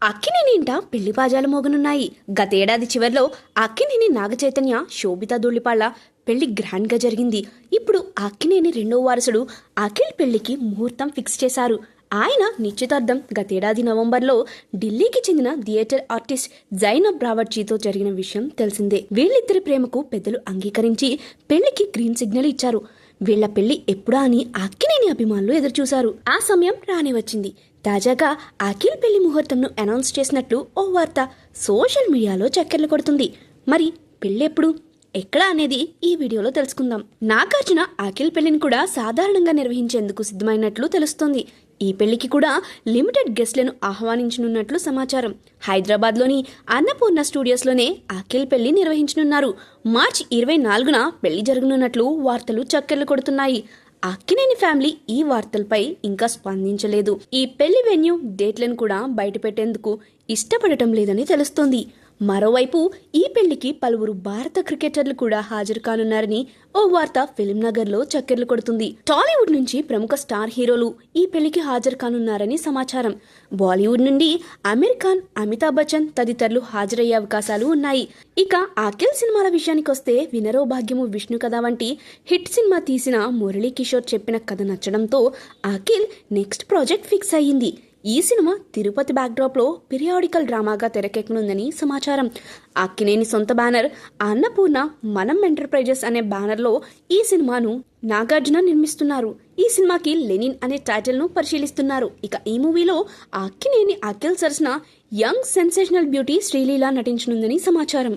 అక్కినేని ఇంట పెళ్లి బాజాలు మోగనున్నాయి. గతేడాది చివర్లో అక్కినేని నాగచైతన్య, శోభితా ధూళిపాళ్ల పెళ్లి గ్రాండ్ గా జరిగింది. ఇప్పుడు అక్కినేని రెండో వారసుడు అఖిల్ పెళ్లికి ముహూర్తం ఫిక్స్ చేశారు. ఆయన నిశ్చితార్థం గతేడాది నవంబర్లో ఢిల్లీకి చెందిన థియేటర్ ఆర్టిస్ట్ జైనబ్ రావర్జీతో జరిగిన విషయం తెలిసిందే. వీళ్ళిద్దరి ప్రేమకు పెద్దలు అంగీకరించి పెళ్లికి గ్రీన్ సిగ్నల్ ఇచ్చారు. వీళ్ల పెళ్లి ఎప్పుడా అని అక్కినేని అభిమానులు ఎదురుచూశారు. ఆ సమయం రానే వచ్చింది. తాజాగా అఖిల్ పెళ్లి ముహూర్తంను అనౌన్స్ చేసినట్లు ఓ వార్త సోషల్ మీడియాలో చక్కర్లు కొడుతుంది. మరి పెళ్ళెప్పుడు, ఎక్కడ అనేది ఈ వీడియోలో తెలుసుకుందాం. నాగార్జున అఖిల్ పెళ్లిని కూడా సాధారణంగా నిర్వహించేందుకు సిద్ధమైనట్లు తెలుస్తోంది. ఈ పెళ్లికి కూడా లిమిటెడ్ గెస్ట్లను ఆహ్వానించనున్నట్లు సమాచారం. హైదరాబాద్లోని అన్నపూర్ణ స్టూడియోస్లోనే అఖిల్ పెళ్లి నిర్వహించనున్నారు. మార్చి 24న పెళ్లి జరగనున్నట్లు వార్తలు చక్కర్లు కొడుతున్నాయి. అక్కినేని ఫ్యామిలీ ఈ వార్తలపై ఇంకా స్పందించలేదు. ఈ పెళ్లి వెన్యూ, డేట్లను కూడా బయటపెట్టేందుకు ఇష్టపడటం లేదని తెలుస్తోంది. మరోవైపు ఈ పెళ్లికి పలువురు భారత క్రికెటర్లు కూడా హాజరు కానున్నారని ఓ వార్త ఫిల్మ్ నగర్ లో చక్కెర్లు కొడుతుంది. టాలీవుడ్ నుంచి ప్రముఖ స్టార్ హీరోలు ఈ పెళ్లికి హాజరు కానున్నారని సమాచారం. బాలీవుడ్ నుండి అమీర్ ఖాన్, అమితాబ్ బచ్చన్ తదితరులు హాజరయ్యే అవకాశాలు ఉన్నాయి. ఇక అఖిల్ సినిమాల విషయానికొస్తే వినరో భాగ్యము, విష్ణు కథ వంటి హిట్ సినిమా తీసిన మురళీ కిషోర్ చెప్పిన కథ నచ్చడంతో అఖిల్ నెక్స్ట్ ప్రాజెక్ట్ ఫిక్స్ అయ్యింది. ఈ సినిమా తిరుపతి బ్యాక్డ్రాప్ లో పీరియాడికల్ డ్రామాగా తెరకెక్కనుందని సమాచారం. అక్కినేని సొంత బ్యానర్ అన్నపూర్ణ మనం ఎంటర్ప్రైజెస్ అనే బ్యానర్ లో ఈ సినిమాను నాగార్జున నిర్మిస్తున్నారు. ఈ సినిమాకి లెనిన్ అనే టైటిల్ ను పరిశీలిస్తున్నారు. ఇక ఈ మూవీలో అక్కినేని అఖిల్ సరసన యంగ్ సెన్సేషనల్ బ్యూటీ శ్రీలీల నటించనుందని సమాచారం.